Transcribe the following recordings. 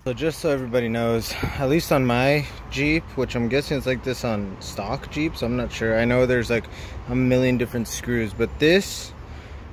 So just so everybody knows, at least on my Jeep, which I'm guessing is like this on stock Jeeps, I'm not sure. I know there's like a million different screws, but this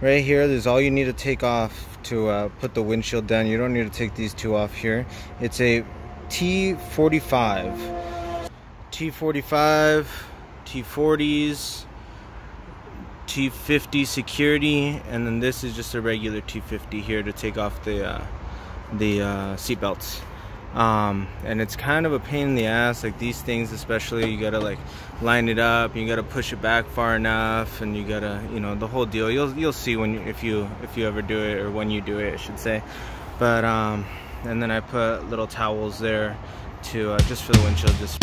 right here, there's all you need to take off to put the windshield down. You don't need to take these two off here. It's a T45, T40s, T50 security, and then this is just a regular T50 here to take off the seat belts. And it's kind of a pain in the ass, like these things especially. You gotta like line it up, you gotta push it back far enough, and you gotta, you know, the whole deal. You'll see when if you ever do it, or when you do it I should say. But and then I put little towels there to just for the windshield. Just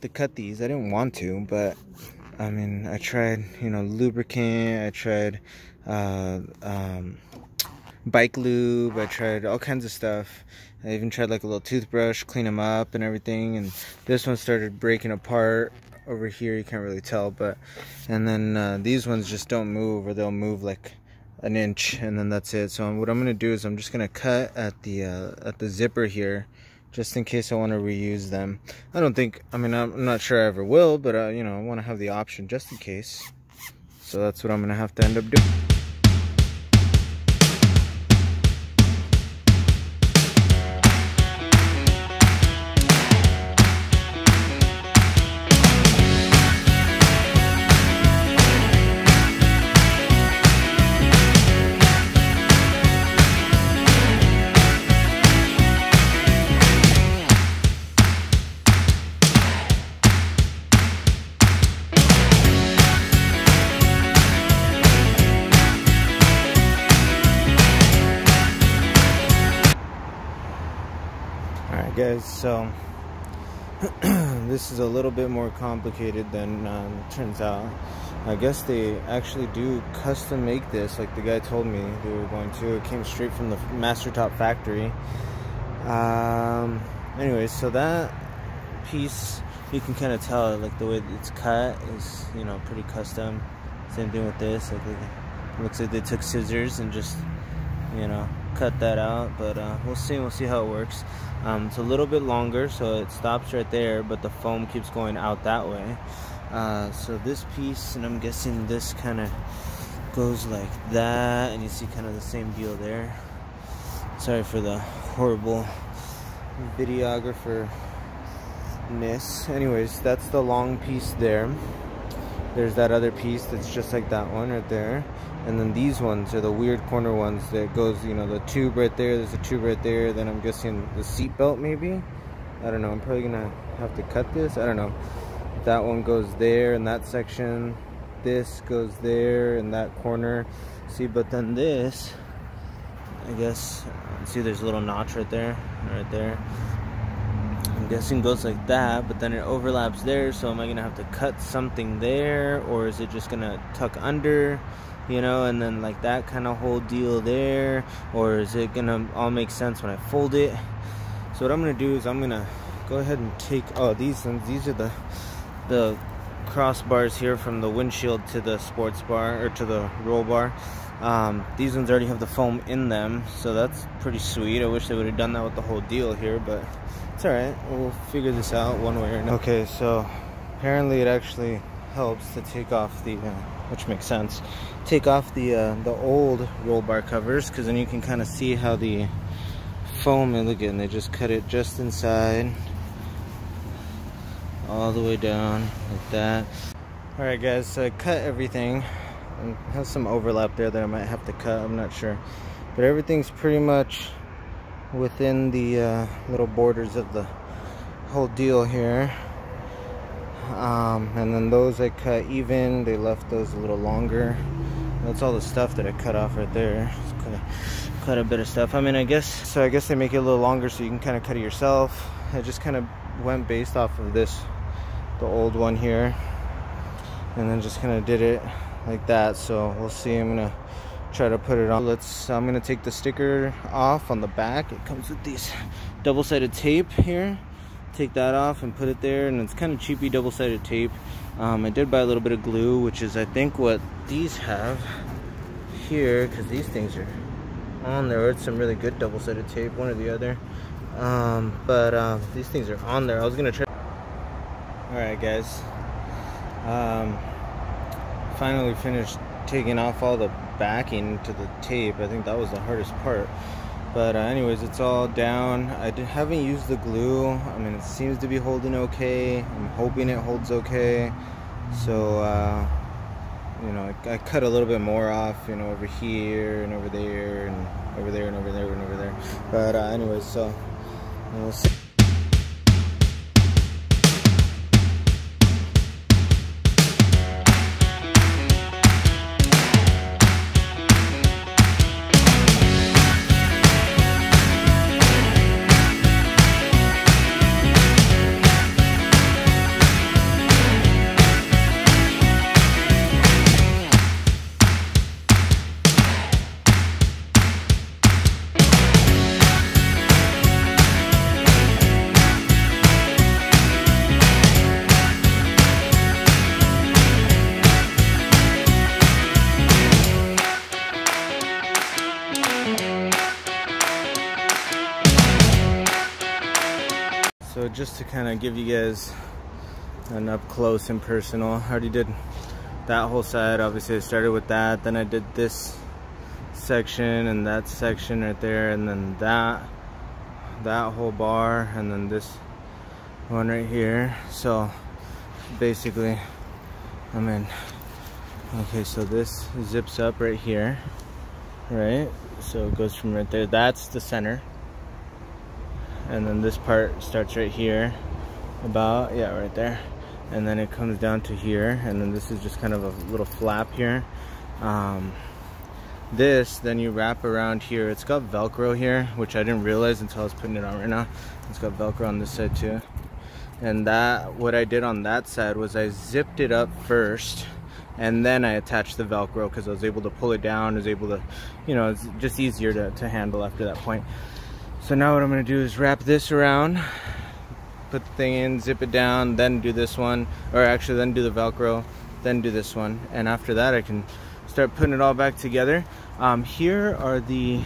to cut these. I didn't want to, but I mean, I tried, you know, lubricant, I tried bike lube, I tried all kinds of stuff. I even tried like a little toothbrush, clean them up and everything, and this one started breaking apart over here. You can't really tell, but and then these ones just don't move, or they'll move like an inch, and then that's it. So what I'm gonna do is I'm just gonna cut at the zipper here, just in case I want to reuse them. I don't think, I mean, I'm not sure I ever will, but you know, I want to have the option just in case. So that's what I'm gonna have to end up doing. Alright guys, so this is a little bit more complicated than it turns out. I guess they actually do custom make this, like the guy told me they were going to. It came straight from the MasterTop factory. Anyways, so that piece, you can kind of tell, like the way it's cut is, you know, pretty custom. Same thing with this, like it looks like they took scissors and just, you know, cut that out. But we'll see how it works. It's a little bit longer, so it stops right there, but the foam keeps going out that way. So this piece, and I'm guessing this kind of goes like that, and you see kind of the same deal there. Sorry for the horrible videographer-ness. Anyways, that's the long piece there. There's that other piece that's just like that one right there. And then these ones are the weird corner ones that goes, you know, the tube right there, there's a tube right there, then I'm guessing the seat belt maybe. I don't know, I'm probably gonna have to cut this, I don't know. That one goes there in that section, this goes there in that corner. See, but then this, I guess, see there's a little notch right there, I'm guessing goes like that, but then it overlaps there, so am I gonna have to cut something there, or is it just gonna tuck under? You know, and then like that kind of whole deal there, or is it gonna all make sense when I fold it? So what I'm gonna do is I'm gonna go ahead and take, oh, these ones, these are the crossbars here from the windshield to the sports bar, or to the roll bar. These ones already have the foam in them, so that's pretty sweet. I wish they would have done that with the whole deal here, but it's alright, we'll figure this out one way or another. Okay, so apparently it actually helps to take off the which makes sense, take off the old roll bar covers, because then you can kind of see how the foam, and look at it, and they just cut it just inside all the way down like that. All right, guys, so I cut everything. I have some overlap there that I might have to cut, I'm not sure, but everything's pretty much within the little borders of the whole deal here. And then those I cut even, they left those a little longer. That's all the stuff that I cut off right there. Quite a bit of stuff. I mean, I guess they make it a little longer so you can kind of cut it yourself. I just kind of went based off of this, the old one here, and then just kind of did it like that. So we'll see. I'm gonna try to put it on. I'm gonna take the sticker off on the back. It comes with these double-sided tape here. Take that off and put it there, and it's kind of cheapy double-sided tape. I did buy a little bit of glue, which is I think what these have here, because these things are on there. It's some really good double-sided tape, one or the other. But these things are on there. I was gonna try. All right, guys. Finally finished taking off all the backing to the tape. I think that was the hardest part. But anyways, it's all down. I haven't used the glue. I mean, it seems to be holding okay. I'm hoping it holds okay. So, you know, I cut a little bit more off, you know, over here and over there and over there and over there and over there. But anyways, so we'll see. So just to kind of give you guys an up close and personal, I already did that whole side. Obviously I started with that, then I did this section and that section right there, and then that whole bar, and then this one right here. So basically I'm in. Okay, so this zips up right here, right? So it goes from right there, that's the center. And then this part starts right here, about, yeah, right there. And then it comes down to here, and then this is just kind of a little flap here. This, then you wrap around here. It's got Velcro here, which I didn't realize until I was putting it on right now. It's got Velcro on this side too. And that, what I did on that side was I zipped it up first, and then I attached the Velcro because I was able to pull it down, I was able to, you know, it's just easier to handle after that point. So now what I'm going to do is wrap this around, put the thing in, zip it down, then do this one, or actually then do the Velcro, then do this one, and after that I can start putting it all back together. Here are the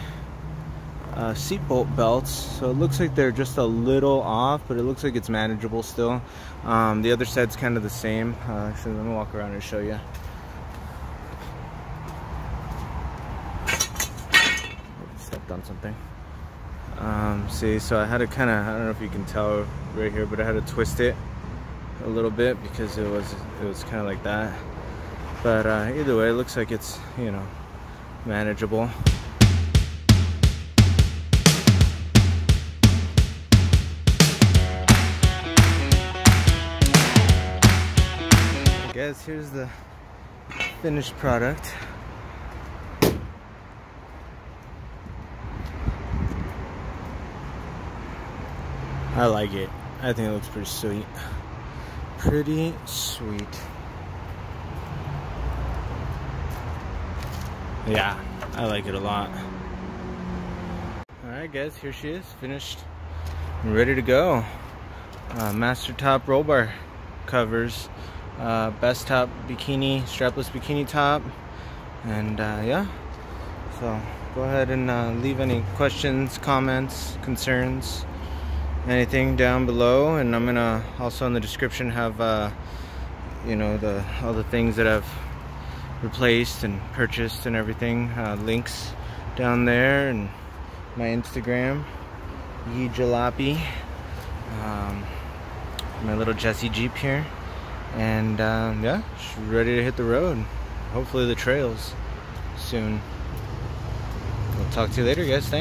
seat bolt belts, so it looks like they're just a little off, but it looks like it's manageable still. The other side's kind of the same. Actually, let me walk around and show you. Stepped on something. See, so I had to kind of, I don't know if you can tell right here, but I had to twist it a little bit because it was kind of like that. But either way, it looks like it's, you know, manageable. Guys, here's the finished product. I like it. I think it looks pretty sweet. Pretty sweet. Yeah, I like it a lot. Alright guys, here she is, finished and ready to go. MasterTop Roll Bar Covers. Best top bikini, strapless bikini top. And yeah, so go ahead and leave any questions, comments, concerns, anything down below, and I'm gonna also in the description have you know, all the things that I've replaced and purchased and everything, links down there, and my Instagram, Ye Jalopy. my little Jesse Jeep here. And yeah, ready to hit the road. Hopefully the trails soon. We'll talk to you later, guys. Thanks.